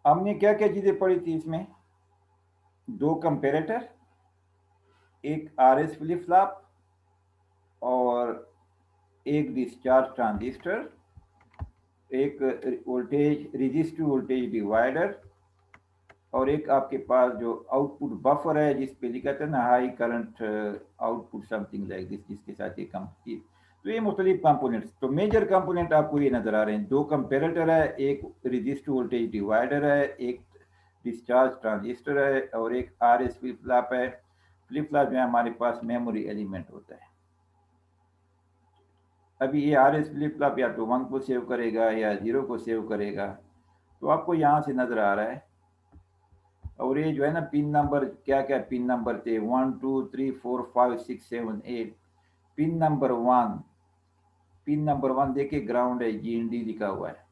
हमने क्या क्या चीज़ें पढ़ी थी इसमें? दो कंपेरेटर, एक आरएस फ्लिप फ्लॉप और एक डिस्चार्ज ट्रांजिस्टर, एक वोल्टेज रेजिस्टिव वोल्टेज डिवाइडर और एक आपके पास जो आउटपुट बफर है जिस पे लिखा था ना high current output something like this, जिसके साथ ये कम तो ये मुख्तलिफ कंपोनेंट्स। तो मेजर कंपोनेंट आपको ये नजर आ रहे हैं, दो कंपेरेटर है, एक रेजिस्टिव वोल्टेज डिवाइडर है, एक डिस्चार्ज ट्रांजिस्टर है और एक आरएस फ्लिप फ्लॉप है। फ्लिप फ्लॉप में हमारे पास मेमोरी एलिमेंट होता है। अभी ये आरएस फ्लिप फ्लॉप या तो 1 को सेव करेगा या 0 को सेव करेगा, तो आपको यहाँ से नजर आ रहा है। और ये जो है ना पिन नंबर, क्या क्या पिन नंबर थे, 1 2 3 4 5 6 7 8। पिन नंबर 1 देखिए ग्राउंड है, GND लिखा हुआ है।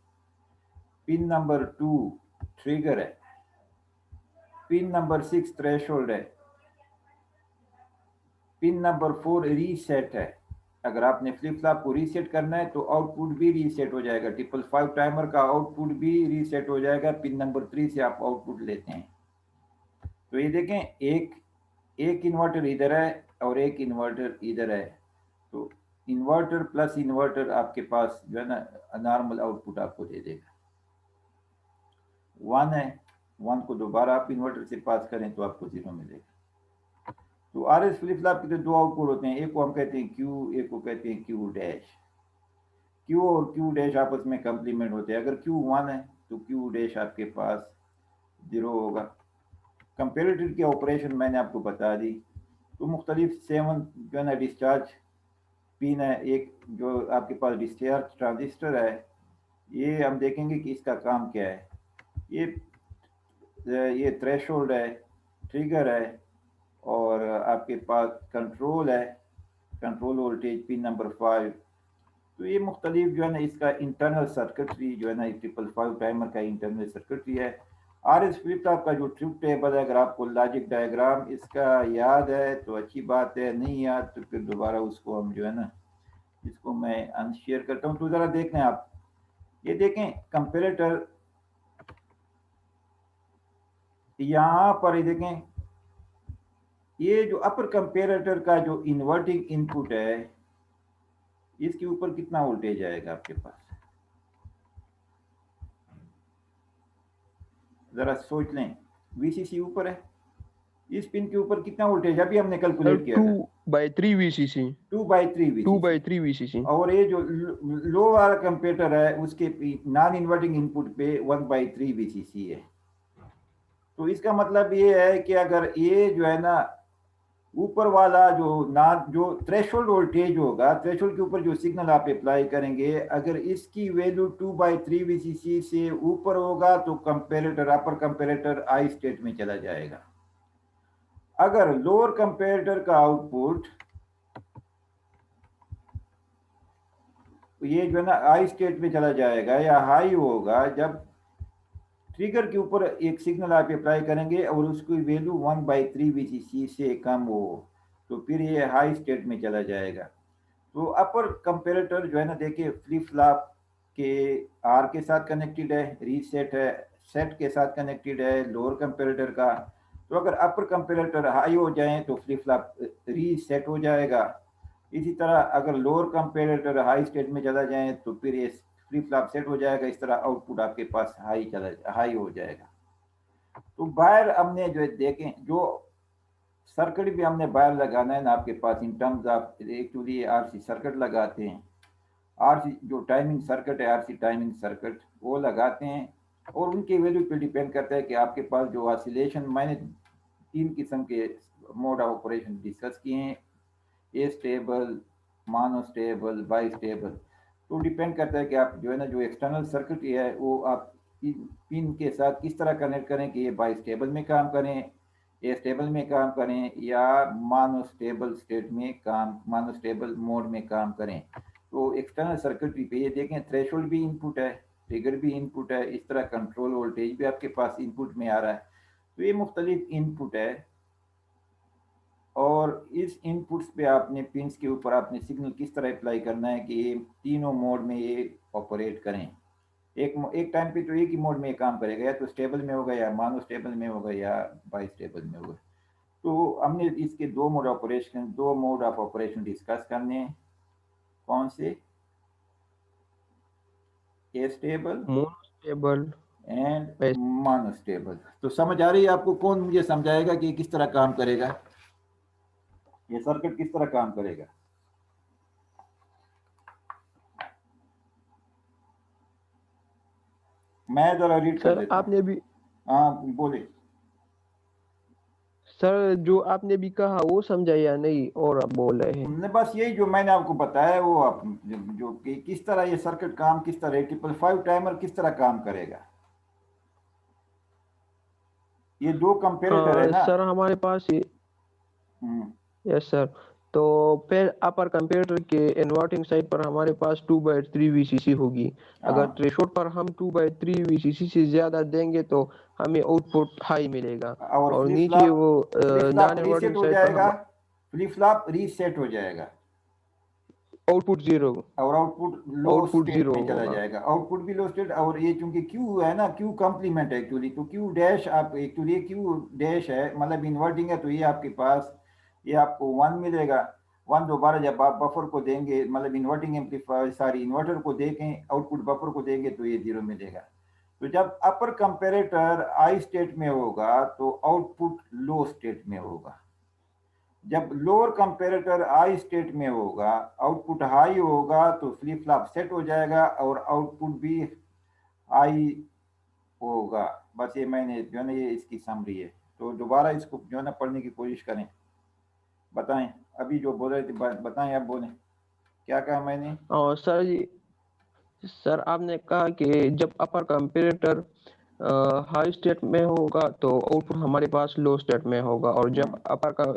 पिन नंबर 2 ट्रिगर है। पिन नंबर 6 थ्रेशोल्ड है। पिन नंबर 4 रीसेट है। अगर आपने फ्लिप फ्लॉप को रीसेट करना है तो आउटपुट भी रीसेट हो जाएगा, 555 टाइमर का आउटपुट भी रीसेट हो जाएगा। पिन नंबर 3 से आप आउटपुट लेते हैं। तो ये देखें, एक एक इन्वर्टर इधर है और एक इन्वर्टर इधर है, तो इन्वर्टर प्लस इन्वर्टर आपके पास जो है ना नॉर्मल आउटपुट आपको दे देगा। 1 है, 1 को दोबारा आप इन्वर्टर से पास करें तो आपको 0 मिलेगा। तो आर एस फ्लिप फ्लॉप के तो दो आउटपुट होते हैं, एक को हम कहते हैं क्यू, एक को कहते हैं क्यू डैश। क्यू और क्यू डैश आपस में कंप्लीमेंट होते हैं। अगर क्यू 1 है तो क्यू डैश आपके पास 0 होगा। कंपेरेटिव की ऑपरेशन मैंने आपको बता दी। तो मुख्तलिफ 7 जो है ना डिस्चार्ज पिन है, एक जो आपके पास डिस्चार्ज ट्रांजिस्टर है, ये हम देखेंगे कि इसका काम क्या है। ये थ्रेशोल्ड है, ट्रिगर है और आपके पास कंट्रोल है, कंट्रोल वोल्टेज पिन नंबर 5। तो ये मुख्तलिफ जो है ना इसका इंटरनल सर्किटरी जो है ना 555 टाइमर का इंटरनल सर्किटरी है। आर एस फ्लिप फ्लॉप का जो ट्रुथ टेबल है, अगर आपको लॉजिक डायग्राम इसका याद है तो अच्छी बात है, नहीं याद तो फिर दोबारा उसको हम जो है ना इसको मैं अनशेयर करता हूँ। तो ज़रा देखें आप, ये देखें कंपेरेटर, यहाँ पर ये देखें, ये जो अपर कंपेरेटर का जो इन्वर्टिंग इनपुट है, इसके ऊपर कितना वोल्टेज आएगा आपके पास, ज़रा सोच लें। VCC ऊपर है, इस पिन के ऊपर कितना वोल्टेज अभी हमने सर कैलकुलेट किया टू था, by three VCC. 2/3 two VCC। By three VCC. और ये जो लो वाला कंपेरेटर है उसके नॉन इन्वर्टिंग इनपुट पे 1/3 VCC है। तो इसका मतलब ये है कि अगर ये जो है ना ऊपर वाला जो ना जो थ्रेशोल्ड वोल्टेज होगा, थ्रेशोल्ड के ऊपर जो सिग्नल आप अप्लाई करेंगे, अगर इसकी वैल्यू 2/3 VCC से ऊपर होगा तो कंपेरेटर, अपर कंपेरेटर आई स्टेट में चला जाएगा। अगर लोअर कंपेरेटर का आउटपुट, ये जो है ना आई स्टेट में चला जाएगा या हाई होगा जब ट्रिगर के ऊपर एक सिग्नल आप अप्लाई करेंगे और उसकी वैल्यू 1/3 VCC से कम हो, तो फिर ये हाई स्टेट में चला जाएगा। तो अपर कंपेरेटर जो है ना देखिए फ्लिप फ्लॉप के आर के साथ कनेक्टेड है, रीसेट है, सेट के साथ कनेक्टेड है लोअर कंपेरेटर का। तो अगर अपर कंपेरेटर हाई हो जाए तो फ्लिप फ्लॉप रीसेट हो जाएगा। इसी तरह अगर लोअर कंपेरेटर हाई स्टेट में चला जाए तो फिर ये फ्लिप फ्लॉप सेट हो जाएगा। इस तरह आउटपुट आपके पास हाई हो जाएगा। तो बाहर हमने जो देखें, जो सर्किट भी हमने बाहर लगाना है ना आपके पास in terms of, actually RC circuit लगाते हैं। आरसी जो टाइमिंग सर्किट है, आरसी टाइमिंग सर्किट वो लगाते हैं और उनके वैल्यू पे डिपेंड करता है कि आपके पास जो ऑसिलेशन, मैंने 3 किस्म के मोड ऑफ ऑपरेशन डिस्कस किए हैं, ए स्टेबल, मानो स्टेबल, बाई स्टेबल। तो डिपेंड करता है कि आप जो है ना जो एक्सटर्नल सर्किट है वो आप पिन के साथ किस तरह कनेक्ट करें कि ये बाई स्टेबल में काम करें, ये स्टेबल में काम करें या मानो स्टेबल स्टेट में काम, मानो स्टेबल मोड में काम करें। तो एक्सटर्नल सर्किटरी पे ये देखें, थ्रेशोल्ड भी इनपुट है, ट्रिगर भी इनपुट है, इस तरह कंट्रोल वोल्टेज भी आपके पास इनपुट में आ रहा है। तो ये मुख्तलिफ इनपुट है और इस इनपुट्स पे आपने पिंस के ऊपर आपने सिग्नल किस तरह अप्लाई करना है कि ये तीनों मोड में ये ऑपरेट करें। एक टाइम पे तो एक ही मोड में काम करेगा, या तो स्टेबल में होगा, या मानो स्टेबल में होगा, या बाई स्टेबल में होगा। तो हमने इसके दो मोड ऑफ ऑपरेशन डिस्कस करने हैं। कौन से? Stable monostable and monostable. तो समझ आ रही है आपको? कौन मुझे समझाएगा कि किस तरह काम करेगा, ये सर्किट किस तरह काम करेगा? मैं जरा रीड कर सर देता हूँ। आपने भी हाँ बोले। सर जो आपने भी कहा वो समझा या नहीं, और आप बोल रहे हैं? हमने बस यही जो मैंने आपको बताया वो आप जो कि किस तरह ये सर्किट काम, किस तरह 855 टाइमर किस तरह काम करेगा। ये दो कंपेरेटर है ना। सर हमारे पास ये, हम्म, यस सर। तो फिर अपर कंप्यूटर के इन्वर्टिंग साइड पर हमारे पास 2/3 वीसीसी होगी। अगर हाँ। थ्रेशोल्ड पर हम 2/3 वीसीसी से ज्यादा देंगे तो हमें आउटपुट हाई मिलेगा, और और नीचे वो flip flop non reset inverting हो साइड पर जाएगा, हम फ्लिप फ्लॉप रीसेट हो जाएगा आउटपुट जीरो, और output low output state zero में चला होगा। जाएगा। आउटपुट भी लो स्टेट, और ये चूंकि क्यू है ना, क्यू कंप्लीमेंट है एक्चुअली, तो क्यू डैश आप एक्चुअली क्यू डैश है मतलब इन्वर्टिंग है, तो ये आपके पास ये आपको 1 मिलेगा। 1 दोबारा जब आप बफर को देंगे, मतलब इन्वर्टिंग एम्पलीफायर सॉरी इन्वर्टर को देखें, आउटपुट बफर को देंगे तो ये 0 मिलेगा। तो जब अपर कंपेरेटर आई स्टेट में होगा तो आउटपुट लो स्टेट में होगा। जब लोअर कंपेरेटर आई स्टेट में होगा, आउटपुट हाई होगा, तो फ्लिप फ्लॉप सेट हो जाएगा और आउटपुट भी हाई होगा। बस ये मैंने जो है ना, ये इसकी समरी है। तो दोबारा इसको जो है ना पढ़ने की कोशिश करें। बताएं, अभी जो बोल रहे थे बताएं, आप बोलें क्या कहा मैंने। और सर जी, सर आपने कहा कि जब अपर कंपेरेटर हाई स्टेट में होगा तो आउटपुट हमारे पास लो स्टेट में होगा, और जब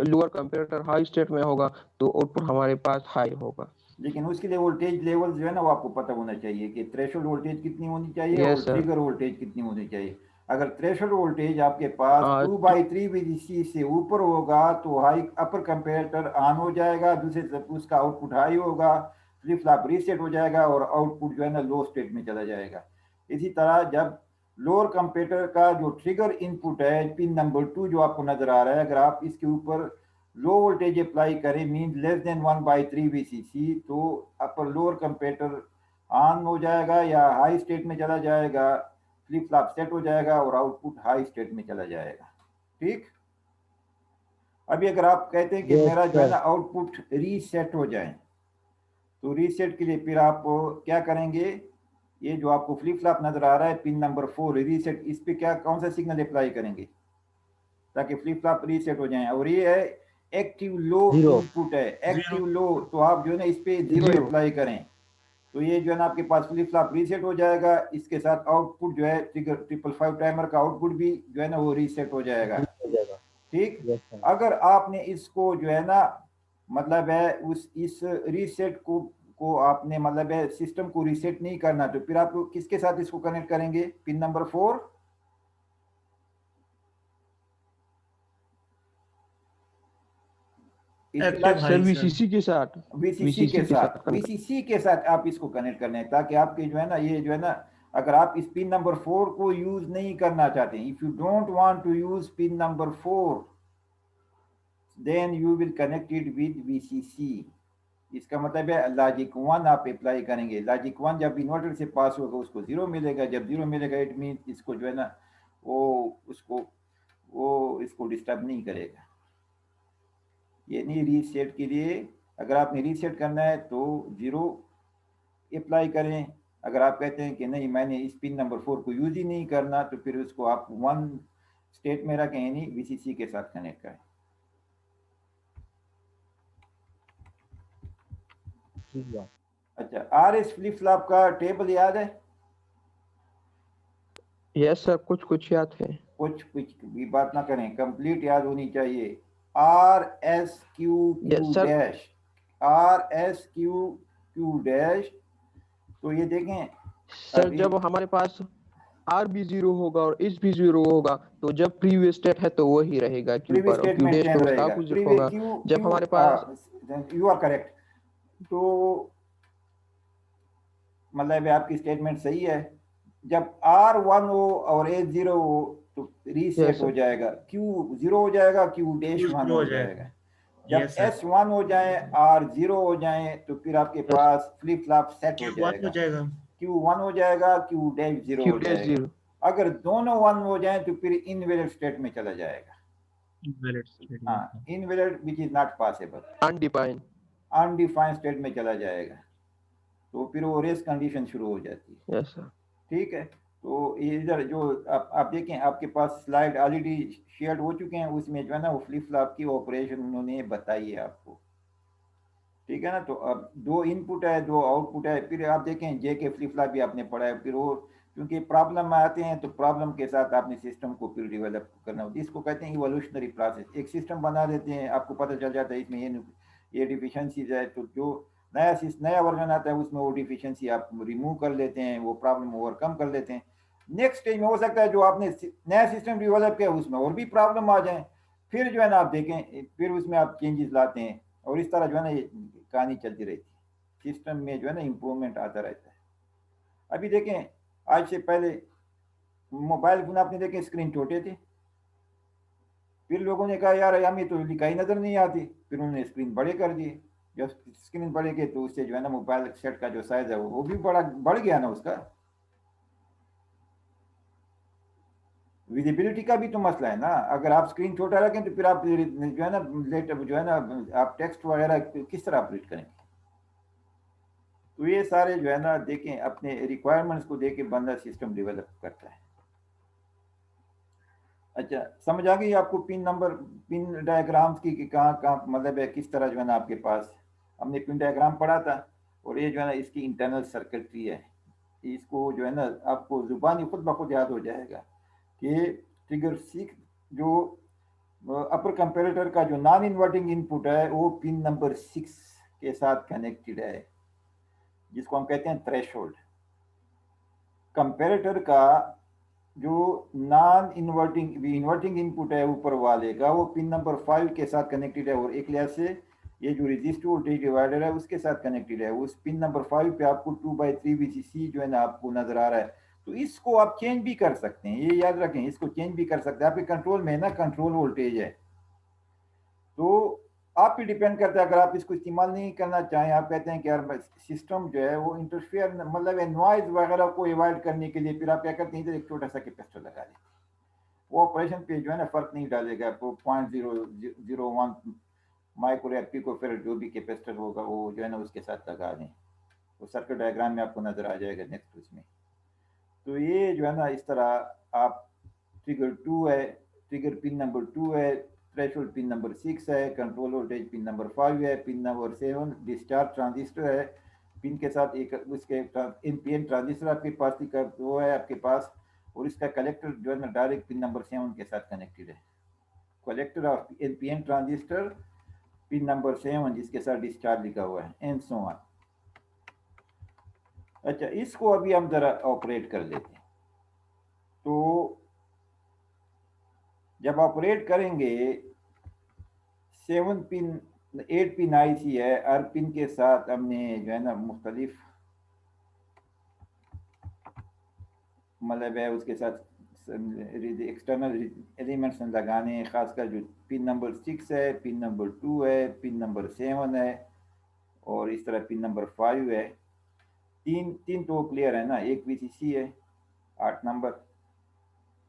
लोअर कंपेरेटर हाई स्टेट में होगा तो आउटपुट हमारे पास हाई होगा। लेकिन उसके लिए वोल्टेज लेवल जो है ना वो आपको पता होना चाहिए कि थ्रेशोल्ड वोल्टेज कितनी होनी चाहिए यस और सर। ट्रिगर वोल्टेज कितनी होनी चाहिए। अगर थ्रेशोल्ड वोल्टेज आपके पास 2/3 वीडीसी से ऊपर होगा तो हाई अपर कंपेरेटर ऑन हो जाएगा, दूसरे तरफ उसका आउटपुट हाई होगा, फ्लिप फ्लॉप रीसेट हो जाएगा और आउटपुट जो है ना लो स्टेट में चला जाएगा। इसी तरह जब लोअर कंपेरेटर का जो ट्रिगर इनपुट है पिन नंबर 2 जो आपको नजर आ रहा है, अगर आप इसके ऊपर लो वोल्टेज अप्लाई करें मीन लेस देन 1/3 वीसीसी, तो अपर लोअर कंपेरेटर ऑन हो जाएगा या हाई स्टेट में चला जाएगा, फ्लिप फ्लॉप सेट हो जाएगा और आउटपुट हाई स्टेट में चला जाएगा। ठीक। अभी अगर आप कहते हैं कि यस मेरा जो है सर। ना आउटपुट रीसेट हो जाए, तो रीसेट के लिए फिर आप क्या करेंगे? ये जो आपको फ्लिप फ्लॉप नजर आ रहा है पिन नंबर 4 रीसेट, इस पे क्या कौन सा सिग्नल अप्लाई करेंगे ताकि फ्लिप फ्लॉप रीसेट हो जाए? और ये है एक्टिव लो जीरो इनपुट है, एक्टिव लो, तो आप जो है ना इस पे 0 जीरो। अप्लाई करें तो ये जो है ना आपके पास फ्लिप फ्लॉप रीसेट हो जाएगा। इसके साथ आउटपुट जो है ट्रिगर 555 टाइमर का आउटपुट भी जो है ना वो रीसेट हो जाएगा। हो जाएगा। ठीक। Yes sir. अगर आपने इसको जो है ना मतलब है उस इस रीसेट को आपने मतलब है सिस्टम को रीसेट नहीं करना, तो फिर आप किसके साथ इसको कनेक्ट करेंगे? Pin number 4 active sir high sir. VCC के साथ, वीसीसी के वीसीसी के साथ, साथ कनेक्ट। वीसीसी के साथ आप इसको कनेक्ट करने हैं ताकि आपके जो है ना ये जो है ना, अगर आप इस पिन नंबर 4 को यूज नहीं करना चाहते, if you don't want to use pin number 4 then you will connect it with VCC. इसका मतलब है लॉजिक 1 आप अप्लाई करेंगे। लॉजिक 1 जब इन्वर्टर से पास होगा उसको 0 मिलेगा, जब 0 मिलेगा इट मीन इसको जो है ना वो उसको वो इसको डिस्टर्ब नहीं करेगा। ये नहीं रीसेट के लिए, अगर आपने रीसेट करना है तो 0 अप्लाई करें। अगर आप कहते हैं कि नहीं मैंने इस पिन नंबर 4 को यूज ही नहीं करना, तो फिर उसको आप 1 स्टेट में रखें, यानी वीसीसी के साथ कनेक्ट करें। ठीक है। अच्छा, आरएस फ्लिप फ्लॉप का टेबल याद है? यस सर, कुछ कुछ याद है। कुछ कुछ भी बात ना करें, कंप्लीट याद होनी चाहिए। R S Q Q yes sir. Dash, R S Q Q dash. तो ये देखें सर अभी जब हमारे पास आर भी जीरो होगा और इस भी जीरो होगा तो जब प्रीवियस स्टेट है तो वही रहेगा क्यू प्रीवियस पर, और क्यू स्टेटमेंट डैश चेंज तो उसका रहेगा, अपोजिट प्रीवियस होगा। क्यू जब क्यू हमारे पास यू आर करेक्ट। तो मतलब आपकी स्टेटमेंट सही है। जब R1 हो और A0 हो तो रीसेट यस हो सर। जाएगा, Q0 हो जाएगा, Q-1 शुरू हो हो जाएगा। जाएगा। जब यस सर। S1 हो जाए, R0 हो जाए तो फिर आपके यस पास फ्लिप फ्लॉप सेट हो Q1 हो जाएगा, जाएगा। Q1 हो जाएगा, Q-0 क्यू हो डैश जाएगा। जीरो। अगर दोनों 1 हो जाए तो फिर इनवैलिड स्टेट में चला जाएगा। इनवैलिड स्टेट में। हाँ, invalid which is not possible, undefined. Undefined state में चला जाएगा, तो फिर वो रेस कंडीशन शुरू हो जाती है। Yes sir. ठीक है, तो इधर जो आप देखें, आपके पास स्लाइड ऑलरेडी शेयर हो चुके हैं, उसमें जो है ना वो फ्लिप फ्लॉप की ऑपरेशन उन्होंने बताई है आपको। ठीक है ना, तो अब दो इनपुट है, दो आउटपुट है, फिर आप देखें जे के फ्लिप फ्लॉप भी आपने पढ़ा है, फिर वो क्योंकि प्रॉब्लम आते हैं तो प्रॉब्लम के साथ आपने सिस्टम को फिर डेवलप करना होता है। इसको कहते हैं इवोल्यूशनरी प्रोसेस। एक सिस्टम बना देते हैं, आपको पता चल जाता है इसमें ये डिफिशियंसीज है, तो जो नया वर्जन आता है उसमें वो डिफिशियंसी आप रिमूव कर लेते हैं, वो प्रॉब्लम ओवरकम कर लेते हैं। नेक्स्ट स्टेज में हो सकता है जो आपने नया सिस्टम डेवलप किया उसमें और भी प्रॉब्लम आ जाए, फिर जो है ना आप देखें, फिर उसमें आप चेंजेस लाते हैं, और इस तरह जो है ना ये कहानी चलती रहती है, सिस्टम में जो है ना इम्प्रूवमेंट आता रहता है। अभी देखें, आज से पहले मोबाइल फोन आपने देखे स्क्रीन छोटे थे, फिर लोगों ने कहा यार हमें तो लिखाई नजर नहीं आती, फिर उन्होंने स्क्रीन बड़े कर दिए। जब स्क्रीन बड़े गए तो उससे जो है ना मोबाइल सेट का जो साइज है वो भी बड़ा बढ़ गया ना उसका। विजिबिलिटी का भी तो मसला है ना, अगर आप स्क्रीन छोटा रखें तो फिर आप जो है ना लेटर जो है ना आप टेक्स्ट वगैरह किस तरह अपडेट करेंगे। तो ये सारे जो है ना देखें, अपने रिक्वायरमेंट्स को देख के बंदा सिस्टम डेवलप करता है। अच्छा, समझ आ गई आपको पिन नंबर, पिन डायग्राम्स की कि कहाँ कहाँ मतलब है, किस तरह जो है ना आपके पास हमने पिन डायग्राम पढ़ा था, और ये जो है ना इसकी इंटरनल सर्किटरी है। इसको जो है ना आपको जुबानी खुद ब खुद याद हो जाएगा कि फिगर 6 जो अपर कंपेरेटर का जो नॉन इन्वर्टिंग इनपुट है वो पिन नंबर 6 के साथ कनेक्टेड है, जिसको हम कहते हैं थ्रेशोल्ड। कंपेरेटर का जो नॉन इन्वर्टिंग इन्वर्टिंग इनपुट है ऊपर वाले का, वो पिन नंबर 5 के साथ कनेक्टेड है, और एक लिहाज से ये जो रजिस्टर वोल्टेज डिवाइडर है उसके साथ कनेक्टेड है। उस पिन नंबर 5 पे आपको 2/3 VCC जो है ना आपको नजर आ रहा है, तो इसको आप चेंज भी कर सकते हैं, ये याद रखें, इसको चेंज भी कर सकते हैं। आपके कंट्रोल में है ना, कंट्रोल वोल्टेज है, तो आप पे डिपेंड करता है। अगर आप इसको इस्तेमाल नहीं करना चाहें, आप कहते हैं कि यार सिस्टम जो है वो इंटरफेयर मतलब नॉइज वगैरह को अवॉइड करने के लिए, फिर आप क्या करते हैं, इधर एक छोटा सा कैपेसिटर लगा देते हैं, वो ऑपरेशन पे जो है ना फर्क नहीं डालेगा, आपको 0.001 माइक्रो या पिको फेरेड जो भी कैपेसिटर होगा वो जो है ना उसके साथ लगा दें, वो सर्किट डायग्राम में आपको नजर आ जाएगा नेक्स्ट उसमें। तो ये जो है ना इस तरह आप, ट्रिगर 2 है, ट्रिगर पिन नंबर 2 है, थ्रेशोल्ड पिन नंबर 6 है, कंट्रोल वोल्टेज पिन नंबर 5 है, पिन नंबर 7 डिस्चार्ज ट्रांजिस्टर है, पिन के साथ एक उसके एनपीएन ट्रांजिस्टर आपके पास वो है आपके पास, और इसका कलेक्टर जो है ना डायरेक्ट पिन नंबर 7 के साथ कनेक्टेड है। Collector of NPN transistor pin number 7 जिसके साथ डिस्चार्ज लिखा हुआ है, एंड सो ऑन। अच्छा, इसको अभी हम जरा ऑपरेट कर लेते हैं। तो जब ऑपरेट करेंगे, 7 पिन 8 पिन आईसी है, हर पिन के साथ हमने जो है ना मुख्तलिफ मतलब है उसके साथ एक्सटर्नल एलिमेंट्स लगाने हैं, खासकर जो पिन नंबर 6 है, पिन नंबर 2 है, पिन नंबर 7 है, और इस तरह पिन नंबर 5 है। तीन तीन तो क्लियर है ना, एक वीसीसी है 8 number,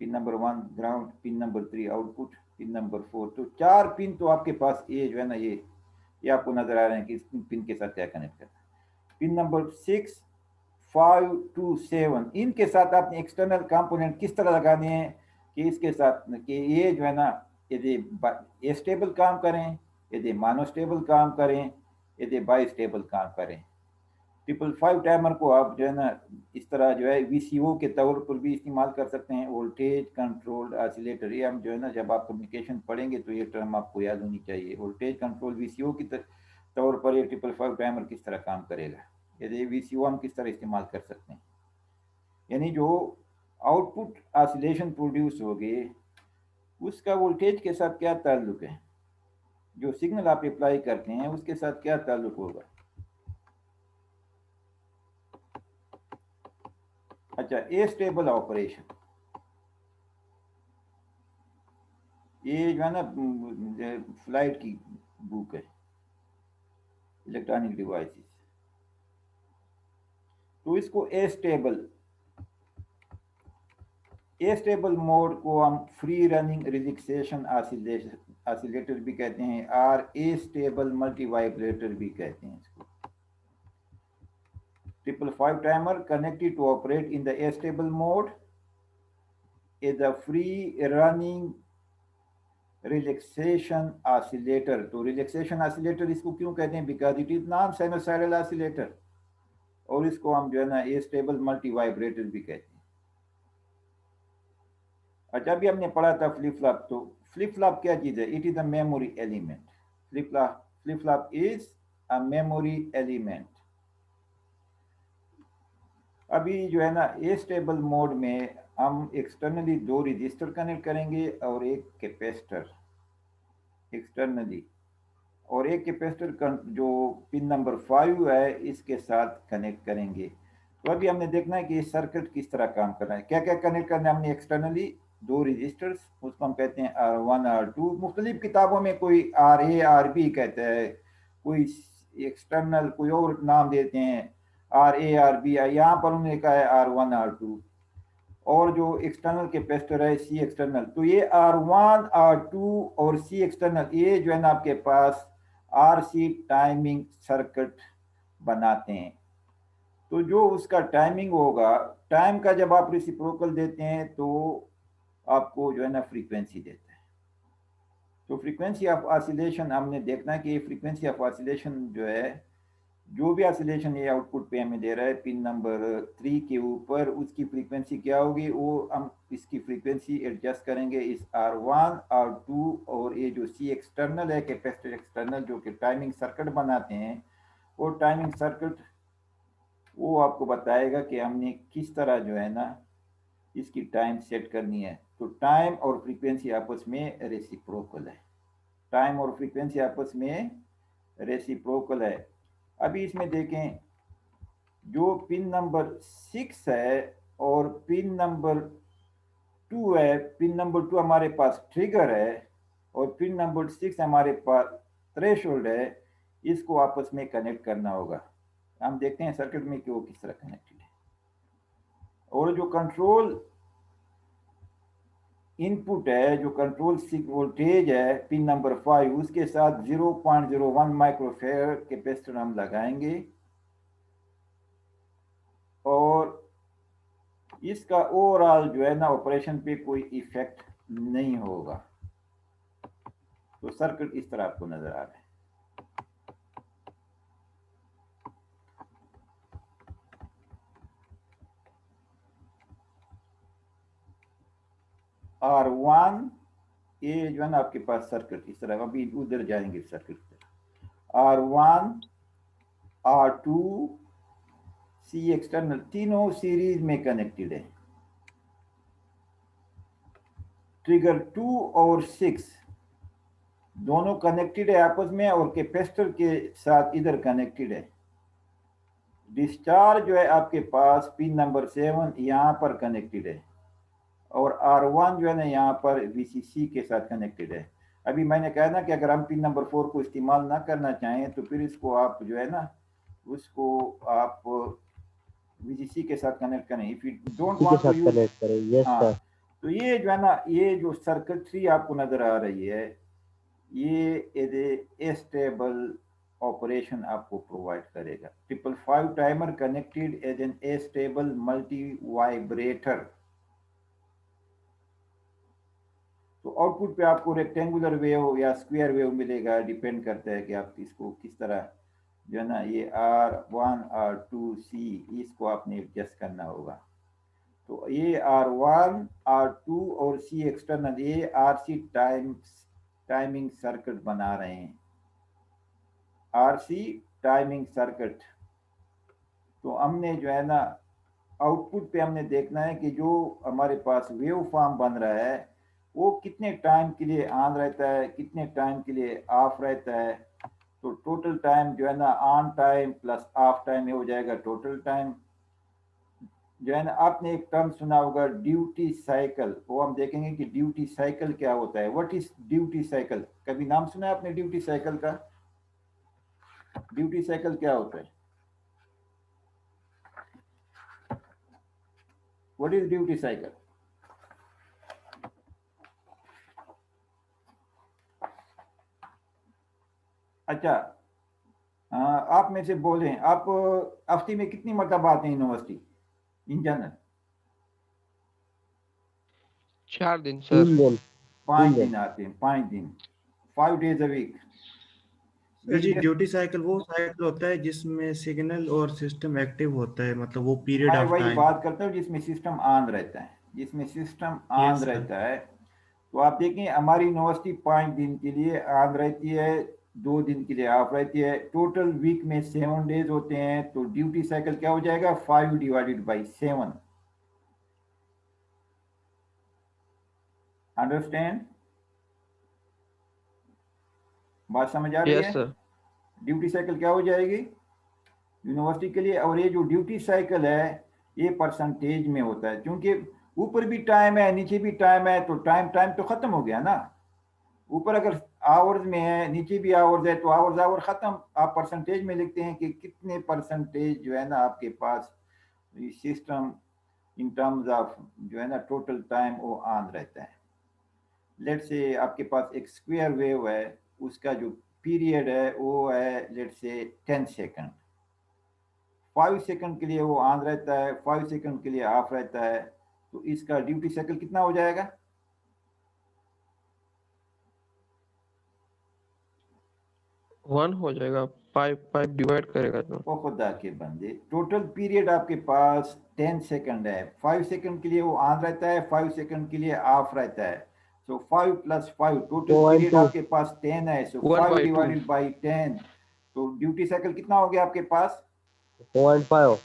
pin number 1 ground, pin number 3 output, pin number 4, तो 4 पिन तो आपके पास ये जो है ना ये आपको नजर आ रहे हैं कि इस पिन के साथ क्या कनेक्ट करना है। पिन नंबर 6 5 2 7 इनके साथ आपने एक्सटर्नल कंपोनेंट किस तरह लगाने हैं कि इसके साथ कि ये जो है ना यदि स्टेबल काम करें, यदि मानोस्टेबल काम करें, यदि बाई स्टेबल काम करें। 555 टाइमर को आप जो है ना इस तरह जो है वीसीओ के तौर पर भी इस्तेमाल कर सकते हैं, वोल्टेज कंट्रोल्ड ऑसिलेटर। ये हम जो है ना जब आप कम्युनिकेशन पढ़ेंगे तो ये टर्म आपको याद होनी चाहिए, वोल्टेज कंट्रोल वीसीओ की तौर पर ये 555 टाइमर किस तरह काम करेगा, यदि वीसीओ हम किस तरह इस्तेमाल कर सकते हैं। यानी जो आउटपुट ऑसिलेशन प्रोड्यूस हो गए उसका वोल्टेज के साथ क्या ताल्लुक है, जो सिग्नल आप अप्लाई करते हैं उसके साथ क्या ताल्लुक होगा। अच्छा, ए स्टेबल ऑपरेशन, ये जो है ना फ्लाइट की बुक है, इलेक्ट्रॉनिक डिवाइसेस। तो इसको ए स्टेबल मोड को हम फ्री रनिंग रिलैक्सेशन ऑसिलेटर भी कहते हैं और ए स्टेबल मल्टी वाइब्रेटर भी कहते हैं इसको। 555 timer connected to operate in the A-stable mode is a free running relaxation oscillator। तो रिलैक्सेशन ऑसिलेटर इसको क्यों कहते हैं? Because it is non sinusoidal oscillator, और इसको हम जो है ना ए स्टेबल मल्टी वाइब्रेटर भी कहते हैं। अच्छा, अभी हमने पढ़ा था फ्लिप फ्लॉप। तो फ्लिप फ्लॉप क्या चीज है? It is a memory element. Flip flop is a memory element. अभी जो है ना ए स्टेबल मोड में हम एक्सटर्नली 2 रजिस्टर कनेक्ट करेंगे और एक कैपेसिटर एक्सटर्नली, और एक कैपेसिटर जो पिन नंबर 5 है इसके साथ कनेक्ट करेंगे। तो अभी हमने देखना है कि ये सर्किट किस तरह काम कर रहा है। क्या क्या कनेक्ट करना है हमने एक्सटर्नली? 2 रजिस्टर्स, उसको हम कहते हैं R1 R2। मुख्तलिफ किताबों में कोई RA RB कहता है, कोई एक्सटर्नल कोई और नाम देते हैं, RA RB। यहाँ पर उन्होंने कहा है R1 R2। और जो एक्सटर्नल कैपेसिटर है सी एक्सटर्नल, तो ये R1 R2 और सी एक्सटर्नल, ये जो है ना आपके पास RC टाइमिंग सर्किट बनाते हैं। तो जो उसका टाइमिंग होगा, टाइम का जब आप रेसिप्रोकल देते हैं तो आपको जो है ना फ्रीक्वेंसी देता है। तो फ्रीक्वेंसी ऑफ ऑसिलेशन हमने देखना है कि ये फ्रीक्वेंसी ऑफ ऑसिलेशन जो है, जो भी ऑसिलेशन ये आउटपुट पे हमें दे रहा है पिन नंबर 3 के ऊपर, उसकी फ्रीक्वेंसी क्या होगी, वो हम इसकी फ्रीक्वेंसी एडजस्ट करेंगे इस R1 R2 और ये जो सी एक्सटर्नल है कैपेसिटर एक्सटर्नल जो कि टाइमिंग सर्किट बनाते हैं, वो टाइमिंग सर्किट वो आपको बताएगा कि हमने किस तरह जो है ना इसकी टाइम सेट करनी है। तो टाइम और फ्रीक्वेंसी आपस में रेसिप्रोकल है, टाइम और फ्रीक्वेंसी आपस में रेसिप्रोकल है। अभी इसमें देखें, जो पिन नंबर 6 है और पिन नंबर 2 है, पिन नंबर 2 हमारे पास ट्रिगर है और पिन नंबर 6 हमारे पास थ्रेशोल्ड है। इसको आपस में कनेक्ट करना होगा। हम देखते हैं सर्किट में कि वो किस तरह कनेक्टेड है। और जो कंट्रोल इनपुट है, जो कंट्रोल वोल्टेज है पिन नंबर 5, उसके साथ 0.01 माइक्रोफेयर कैपेसिटर हम लगाएंगे और इसका ओवरऑल जो है ना ऑपरेशन पे कोई इफेक्ट नहीं होगा। तो सर्किट इस तरह आपको नजर आ रहा है। R1 ये जो है ना आपके पास सर्किट इस तरह, अभी उधर जाएंगे सर्किट पर। R1 R2 सी एक्सटर्नल तीनों सीरीज में कनेक्टेड है। ट्रिगर 2 और 6 दोनों कनेक्टेड है आपस में और कैपेसिटर के साथ इधर कनेक्टेड है। डिस्चार्ज जो है आपके पास पिन नंबर 7 यहाँ पर कनेक्टेड है और R1 जो है ना यहाँ पर VCC के साथ कनेक्टेड है। अभी मैंने कहा ना कि अगर हम पिन नंबर 4 को इस्तेमाल ना करना चाहें तो फिर इसको आप जो है ना उसको आप VCC के साथ कनेक्ट करें। If you don't want to use, connect करें। यस हाँ, सर। तो ये जो है ना ये जो सर्किटरी आपको नजर आ रही है, ये ए स्टेबल ऑपरेशन आपको प्रोवाइड करेगा। 555 timer connected as an astable multivibrator. तो आउटपुट पे आपको रेक्टेंगुलर वेव या स्क्वायर वेव मिलेगा, डिपेंड करता है कि आप इसको किस तरह जो है ना ये R1 R2 C इसको आपने एडजस्ट करना होगा। तो ये R1 R2 और C एक्सटर्नल ये RC टाइमिंग सर्किट बना रहे हैं, RC टाइमिंग सर्किट। तो हमने जो है ना आउटपुट पे हमने देखना है कि जो हमारे पास वेव फॉर्म बन रहा है वो कितने टाइम के लिए ऑन रहता है, कितने टाइम के लिए ऑफ रहता है। तो टोटल टाइम जो है ना on time plus of time में हो जाएगा टोटल टाइम। जो है ना, आपने एक टर्म सुना होगा ड्यूटी साइकिल, वो हम देखेंगे कि ड्यूटी साइकिल क्या होता है। What is duty cycle? कभी नाम सुना है आपने ड्यूटी साइकिल का? ड्यूटी साइकिल क्या होता है? What is duty cycle? अच्छा, आप में से बोलें, आप हफ्ते में कितनी मरतबा आते हैं यूनिवर्सिटी इन जनरल? 4 दिन सर। 3 दिन। 5 दिन आते हैं, 5 दिन, 5 days a week। Sir ji, duty cycle वो साइकिल होता है जिसमें सिग्नल और सिस्टम एक्टिव होता है, मतलब वो पीरियड मैं ऑफ वही टाइम। बात करता हूँ जिसमें सिस्टम ऑन रहता है, जिसमें सिस्टम ऑन यस सर। रहता है। तो आप देखें हमारी यूनिवर्सिटी 5 दिन के लिए ऑन रहती है, 2 दिन के लिए ऑफ रहती है। टोटल वीक में 7 days होते हैं, तो ड्यूटी साइकिल क्या हो जाएगा? 5 / 7। अंडरस्टैंड? बात समझ आ रही यस है? सर। ड्यूटी साइकिल क्या हो जाएगी यूनिवर्सिटी के लिए? और ये जो ड्यूटी साइकिल है ये परसेंटेज में होता है, क्योंकि ऊपर भी टाइम है नीचे भी टाइम है, तो टाइम टाइम तो खत्म हो गया ना। ऊपर अगर आवर्स में है, नीचे भी आवर्स है, तो आवर्स आवर खत्म। आप परसेंटेज में लिखते हैं कि कितने परसेंटेज जो है ना आपके पास सिस्टम इन टर्म्स ऑफ जो है ना टोटल टाइम वो ऑन रहता है। लेट से आपके पास एक स्क्वायर वेव है, उसका जो पीरियड है वो है लेट से 10 सेकंड। 5 सेकंड के लिए वो ऑन रहता है, 5 सेकंड के लिए ऑफ रहता है। तो इसका ड्यूटी साइकिल कितना हो जाएगा? 1 हो जाएगा, 5 डिवाइड करेगा तो। ओ खुदा के बंदे, टोटल पीरियड आपके पास 10 सेकंड है, 5 सेकंड के लिए वो ऑन रहता है, 5 सेकंड के लिए ऑफ रहता है। सो 5 + 5 टोटल पीरियड 2 आपके पास 10 है, सो 1 5 बाई 2। Divided by 10। तो ड्यूटी साइकिल कितना हो गया आपके पास? 0.5।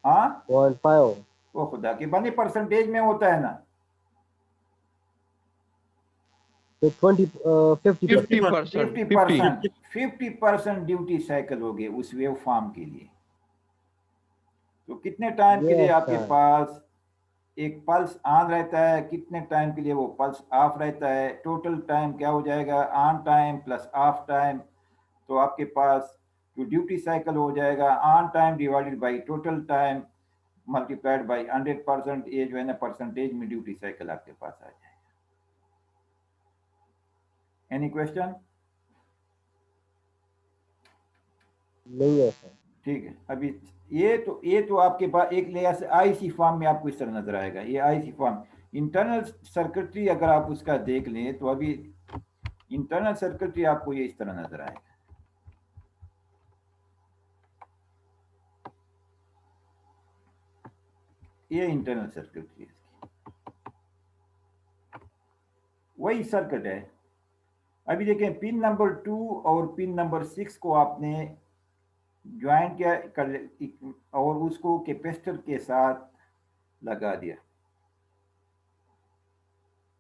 हाँ, 0.5। ओ खुदा के बंदे, परसेंटेज में होता है ना। तो 50%। 50%। 50। 50%, 50% ड्यूटी साइकिल हो गए उस वेव फॉर्म के लिए। तो कितने टाइम के लिए यस आपके सर। पास एक पल्स ऑन रहता है, कितने टाइम के लिए वो पल्स ऑफ रहता है? टोटल टाइम क्या हो जाएगा? On time plus of time. तो आपके पास जो ड्यूटी साइकिल हो जाएगा on time divided by total time multiplied by 100%। ये जो है ना परसेंटेज में ड्यूटी साइकिल आपके पास आ जाएगा। Any question? नहीं है सर। ठीक है, अभी ये तो आपके पास एक लेयर से आईसी फॉर्म में आपको इस तरह नजर आएगा। ये आईसी फॉर्म इंटरनल सर्किटरी अगर आप उसका देख लें तो अभी इंटरनल सर्किटरी आपको ये इस तरह नजर आएगा। ये इंटरनल सर्किटरी है, वही सर्किट है। अभी देखें, पिन नंबर 2 और पिन नंबर 6 को आपने ज्वाइन किया और उसको कैपेसिटर के साथ लगा दिया।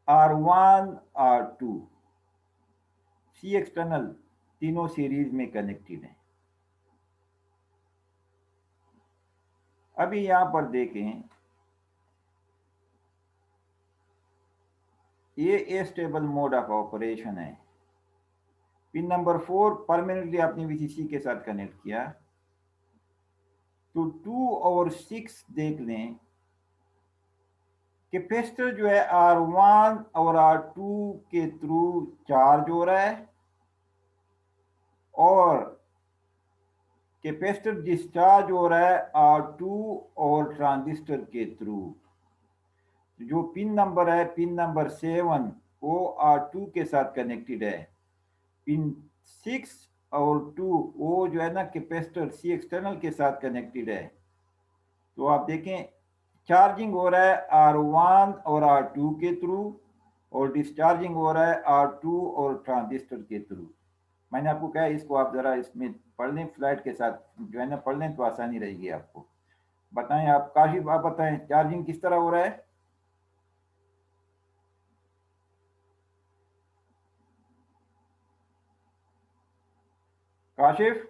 R1 R2 सी एक्सटर्नल तीनों सीरीज में कनेक्टेड है। अभी यहां पर देखें, ये स्टेबल मोड ऑफ ऑपरेशन है। पिन नंबर 4 परमानेंटली आपने वीसीसी के साथ कनेक्ट किया। तो 2 और 6 देख लें, कैपेसिटर जो है R1 और R2 के थ्रू चार्ज हो रहा है और कैपेसिटर डिस्चार्ज हो रहा है R2 और ट्रांजिस्टर के थ्रू। जो पिन नंबर है, पिन नंबर 7, वो R2 के साथ कनेक्टेड है। पिन 6 और 2 वो जो है ना कैपेसिटर सी एक्सटर्नल के साथ कनेक्टेड है। तो आप देखें, चार्जिंग हो रहा है R1 और R2 के थ्रू और डिस्चार्जिंग हो रहा है R2 और ट्रांजिस्टर के थ्रू। मैंने आपको कहा इसको आप जरा इसमें पढ़ लें, फ्लाइट के साथ जो है ना पढ़ लें तो आसानी रहेगी आपको। बताएं आप, काशिफ आप बताएं चार्जिंग किस तरह हो रहा है? Kashif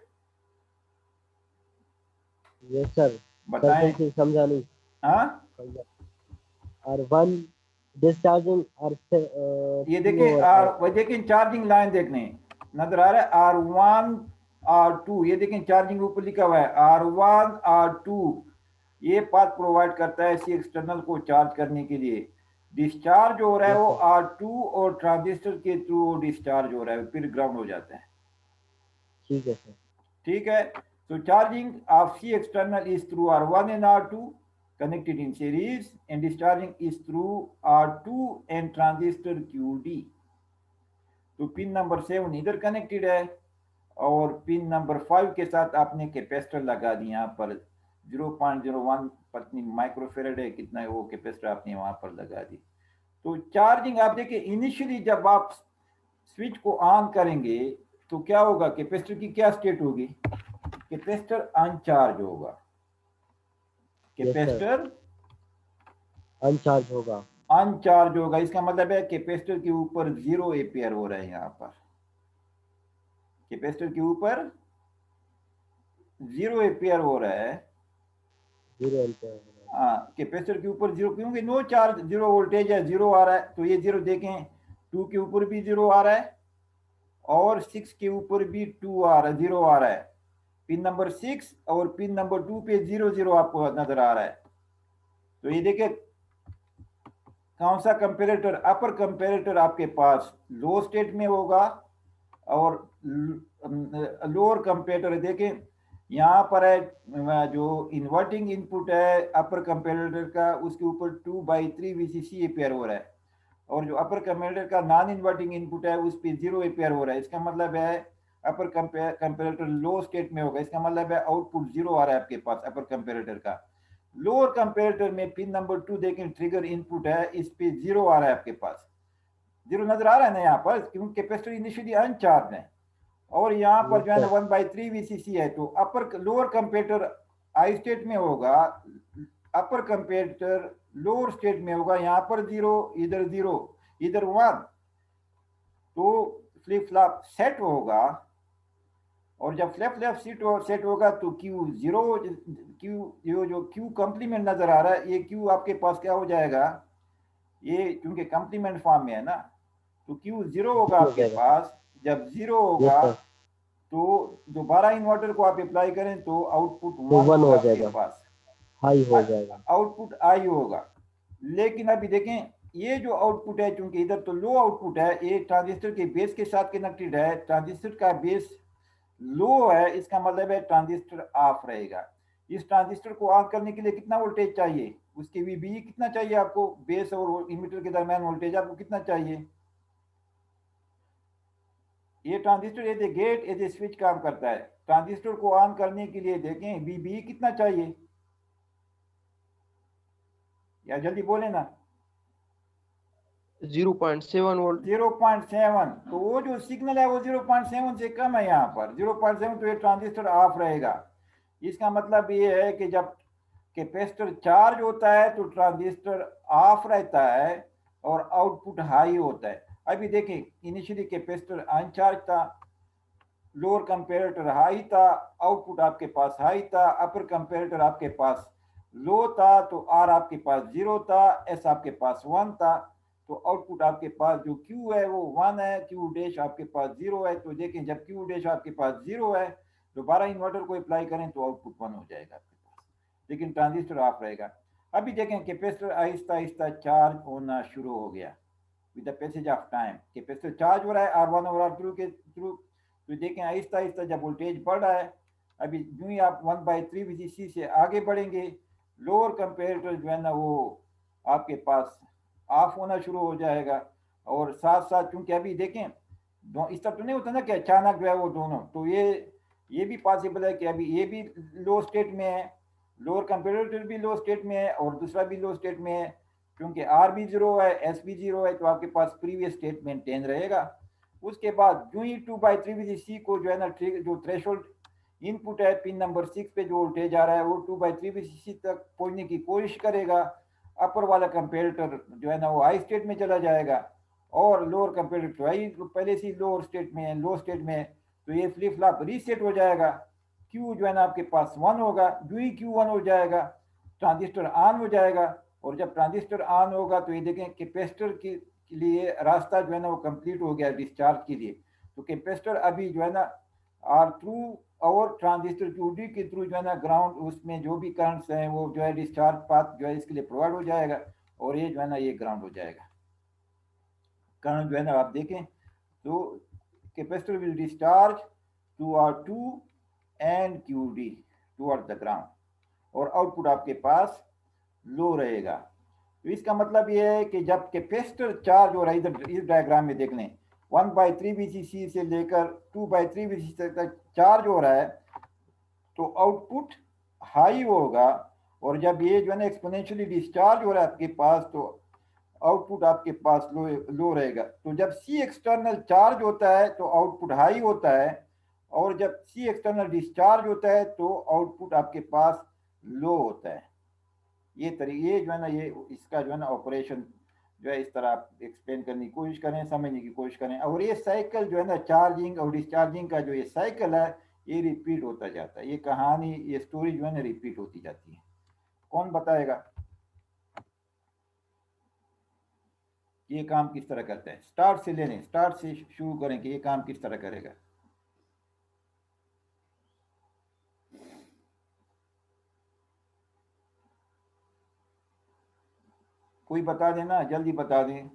yes sir. बताएं। सर्किट समझा नहीं। हाँ R1 discharging ये R3 देखें और आर, R4. वह देखें चार्जिंग लाइन देखने नजर आ रहा है, R1 R2, ये देखें चार्जिंग ऊपर लिखा हुआ है R1 R2। ये पाथ प्रोवाइड करता है इसी एक्सटर्नल को चार्ज करने के लिए। डिस्चार्ज हो रहा है Yes, वो sir. R2 और ट्रांजिस्टर के थ्रू वो डिस्चार्ज हो रहा है, फिर ग्राउंड हो जाता है। ठीक है सर. ठीक है, so charging of C external is through R1 and R2 connected in series, and discharging is through R2 and transistor QD। तो पिन नंबर 7 इधर कनेक्टेड है और पिन नंबर 5 के साथ आपने कैपेसिटर लगा दी यहाँ पर 0.01 पत्नी माइक्रोफेरेड है, कितना है वो कैपेसिटर आपने वहां पर लगा दी। तो चार्जिंग आप देखिए इनिशियली जब आप स्विच को ऑन करेंगे तो क्या होगा, कैपेसिटर की क्या स्टेट होगी, कैपेसिटर अनचार्ज होगा, कैपेसिटर अनचार्ज होगा. अनचार्ज होगा। इसका मतलब है कैपेसिटर के ऊपर 0 एम्पियर हो रहा है, यहाँ पर कैपेसिटर के ऊपर 0 एम्पियर हो रहा है। 0 एम्पियर होगा. हाँ, कैपेसिटर के ऊपर 0, क्योंकि नो चार्ज 0 वोल्टेज है, 0 आ रहा है, तो ये 0 देखें 2 के ऊपर भी 0 आ रहा है और 6 के ऊपर भी 2 आ रहा है, 0 आ रहा है। पिन नंबर 6 और पिन नंबर 2 पे 0 0 आपको नजर आ रहा है। तो ये देखिए कौन सा कंपेरेटर, अपर कंपेरेटर आपके पास लो स्टेट में होगा और लोअर कंपेरेटर देखें यहाँ पर है जो इन्वर्टिंग इनपुट है अपर कंपेरेटर का, उसके ऊपर 2/3 VCC एम्पियर हो रहा है, और जो अपर कंपेरेटर का नॉन इन्वर्टिंग इनपुट है उस पर 0 एम्पियर हो रहा है। इसका मतलब है अपर कंपेरेटर लो स्टेट में होगा, इसका मतलब है आउटपुट 0 आ रहा है आपके पास अपर कंपेरेटर का। लोअर कंपेरेटर में पिन नंबर 2 देखें ट्रिगर इनपुट है, इस पे 0 आ रहा है आपके पास, 0 नजर आ रहा है ना यहाँ पर, क्योंकि कैपेसिटर इनिशियली अनचार्ज है और यहाँ पर जो है ना 1/3 VCC है। तो अपर लोअर कंपेरेटर आई स्टेट में होगा, अपर कंपेरेटर लोअर स्टेट में होगा, यहाँ पर 0 इधर 0 इधर 1, तो फ्लिप फ्लॉप सेट होगा। और जब फ्लिप फ्लॉप सेट होगा तो Q0 Q जो Q कॉम्प्लीमेंट नजर आ रहा है, ये Q आपके पास क्या हो जाएगा, ये क्योंकि कॉम्प्लीमेंट फॉर्म में है ना, तो Q0 होगा आपके पास। जब 0 होगा तो दोबारा इन्वर्टर को आप अप्लाई करें तो आउटपुट 1 होगा आपके पास, हाई हो जाएगा, आउटपुट आई होगा। लेकिन अभी देखें ये जो आउटपुट है, क्योंकि इधर तो लो आउटपुट है, ये ट्रांजिस्टर के बेस के साथ कनेक्टेड है, ट्रांजिस्टर का बेस लो है, इसका मतलब है ट्रांजिस्टर ऑफ रहेगा। इस ट्रांजिस्टर को ऑन करने के लिए कितना वोल्टेज चाहिए, उसके VBE कितना चाहिए आपको, बेस और इमीटर के दरमियान वोल्टेज आपको कितना चाहिए। ये transistor as a gate as a switch काम करता है, ट्रांजिस्टर को ऑन करने के लिए देखें VBE कितना चाहिए, या जल्दी बोले ना। 0.7 वोल्ट। 0.7, तो वो जो सिग्नल है वो 0.7 से कम है यहाँ पर 0.7, तो ये ट्रांजिस्टर ऑफ रहेगा। इसका मतलब ये है कि जब कैपेसिटर चार्ज होता है तो ट्रांजिस्टर ऑफ रहता है और आउटपुट हाई होता है। अभी देखें इनिशियली कैपेसिटर अनचार्ज था, लोअर कंपेरेटर हाई था, आउटपुट आपके पास हाई था, अपर कंपेरेटर आपके पास लो था, तो आर आपके पास 0 था, एस आपके पास 1 था, तो आउटपुट आपके पास जो Q है वो 1 है, Q डैश आपके पास 0 है। तो देखें जब Q डैश आपके पास 0 है दोबारा इन्वर्टर को अप्लाई करें तो आउटपुट 1 हो जाएगा आपके पास, लेकिन ट्रांजिस्टर ऑफ रहेगा। अभी देखें कैपेसिटर आहिस्ता आहिस्ता चार्ज होना शुरू हो गया with the passage of time, capacitor charge हो रहा है R1 और R2 के थ्रू। तो देखें आहिस्ता आहिस्ता जब वोल्टेज बढ़ रहा है, अभी यूं ही आप 1/3 VCC से आगे बढ़ेंगे, लोअर कंपेरेटर जो है ना वो आपके पास ऑफ होना शुरू हो जाएगा। और साथ साथ क्योंकि अभी देखें इस तरह तो नहीं होता ना कि अचानक जो है वो दोनों, तो ये भी पॉसिबल है कि अभी ये भी लो स्टेट में है, लोअर कंपेरेटर भी लो स्टेट में है और दूसरा भी लो स्टेट में है, क्योंकि R भी 0 है, S भी 0 है, तो आपके पास प्रीवियस स्टेट मेंटेन रहेगा। उसके बाद जो ही 2/3 VCC को जो है ना जो थ्रेशोल्ड इनपुट है पिन नंबर 6 पे जो वोल्टेज आ रहा है वो 2/3 VCC तक पहुंचने की कोशिश करेगा, अपर वाला कंपेरेटर जो है ना वो हाई स्टेट में चला जाएगा और लोअर कंपेरेटर हाई पहले से लोअर स्टेट में है, लो स्टेट में है, तो ये फ्लिप फ्लॉप रीसेट हो जाएगा। Q जो है ना आपके पास 1 होगा, जो ही Q 1 हो जाएगा ट्रांजिस्टर ऑन हो जाएगा, और जब ट्रांजिस्टर ऑन होगा तो ये देखें कैपेसिटर के लिए रास्ता जो है ना वो कंप्लीट हो गया डिस्चार्ज के लिए। तो कैपेसिटर अभी जो है ना और थ्रू और ट्रांजिस्टर क्यूडी के थ्रू जो है ना ग्राउंड उसमें जो भी करंट्स हैं वो जो है डिस्चार्ज पाथ जो है इसके लिए प्रोवाइड हो जाएगा, और ये जो है ना ये ग्राउंड हो जाएगा। करंट जो है ना आप देखें तो capacitor will discharge to R2 and QD toward the ground, और आउटपुट आपके पास लो रहेगा। तो इसका मतलब ये है कि जब कैपेसिटर चार्ज हो रहा है, इधर इस डायग्राम में देख लें 1/3 VCC से लेकर 2/3 VCC तक चार्ज हो रहा है तो आउटपुट हाई होगा, और जब ये जो है ना एक्सपोनेंशियली डिस्चार्ज हो रहा है आपके पास तो आउटपुट आपके पास लो रहेगा। तो जब C एक्सटर्नल चार्ज होता है तो आउटपुट हाई होता है, और जब C एक्सटर्नल डिस्चार्ज होता है तो आउटपुट आपके पास लो होता है। ये तरीके जो है ना ये इसका जो है ना ऑपरेशन जो है इस तरह आप एक्सप्लेन करने की कोशिश करें, समझने की कोशिश करें। और ये साइकिल जो है ना चार्जिंग और डिस्चार्जिंग का जो ये साइकिल है ये रिपीट होता जाता है, ये कहानी ये स्टोरी जो है ना रिपीट होती जाती है। कौन बताएगा ये काम किस तरह करता है? स्टार्ट से ले लें, स्टार्ट से शुरू करें कि ये काम किस तरह करेगा। कोई बता देना, जल्दी बता दें।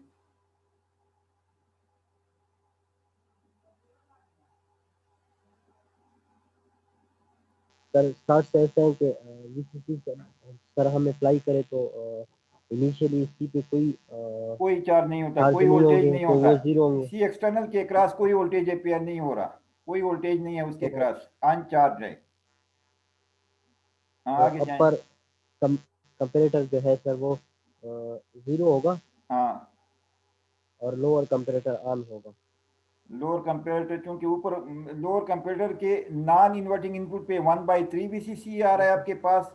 सर स्टार्ट से ऐसा है कि VCC सर हम अप्लाई करें तो इनिशियली इसकी पे कोई चार्ज नहीं होता, चार्ज कोई नहीं वोल्टेज होंगे नहीं तो होता। वो जीरो होंगे। सी एक्सटर्नल के क्रॉस कोई वोल्टेज अपेयर नहीं हो रहा, कोई वोल्टेज नहीं है उसके तो क्रॉस, अनचार्ज है। हाँ आगे जाएं। अपर कंपेरेटर जो है सर वो जीरो होगा हाँ और लोअर कंपेरेटर ऑन होगा। लोअर कंपेरेटर क्योंकि ऊपर लोअर कंपेरेटर के नॉन इन्वर्टिंग इनपुट पे 1/3 VCC आ रहा है आपके पास,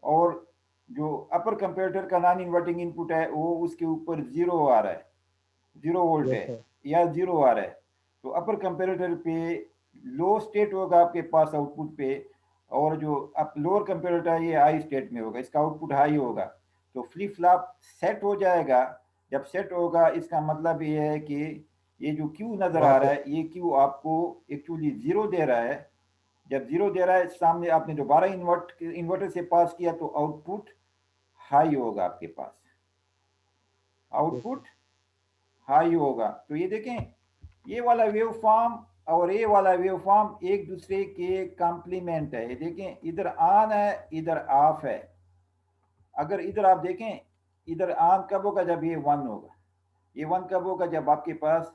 और जो अपर कंपेरेटर का नॉन इन्वर्टिंग इनपुट है वो उसके ऊपर 0 आ रहा है, 0 वोल्ट यस है सर। या 0 आ रहा है। तो अपर कंपेरेटर पे लो स्टेट होगा आपके पास आउटपुट पे, और जो अब लोअर कंपेरेटर है ये हाई स्टेट में होगा, इसका आउटपुट हाई होगा। तो फ्लिप फ्लॉप सेट हो जाएगा। जब सेट होगा इसका मतलब ये है कि ये जो क्यू नजर वहाँ आ पे रहा है ये क्यू आपको एक्चुअली 0 दे रहा है। जब 0 दे रहा है सामने आपने दोबारा इन्वर्टर से पास किया तो आउटपुट हाई होगा आपके पास, आउटपुट हाई होगा। तो ये देखें ये वाला वेव फॉर्म और ये वाला वेव फॉर्म एक दूसरे के कॉम्प्लीमेंट है। ये देखें इधर ऑन है इधर ऑफ है। अगर इधर आप देखें इधर ऑन कब होगा? जब ये 1 होगा। ये 1 कब होगा? जब आपके पास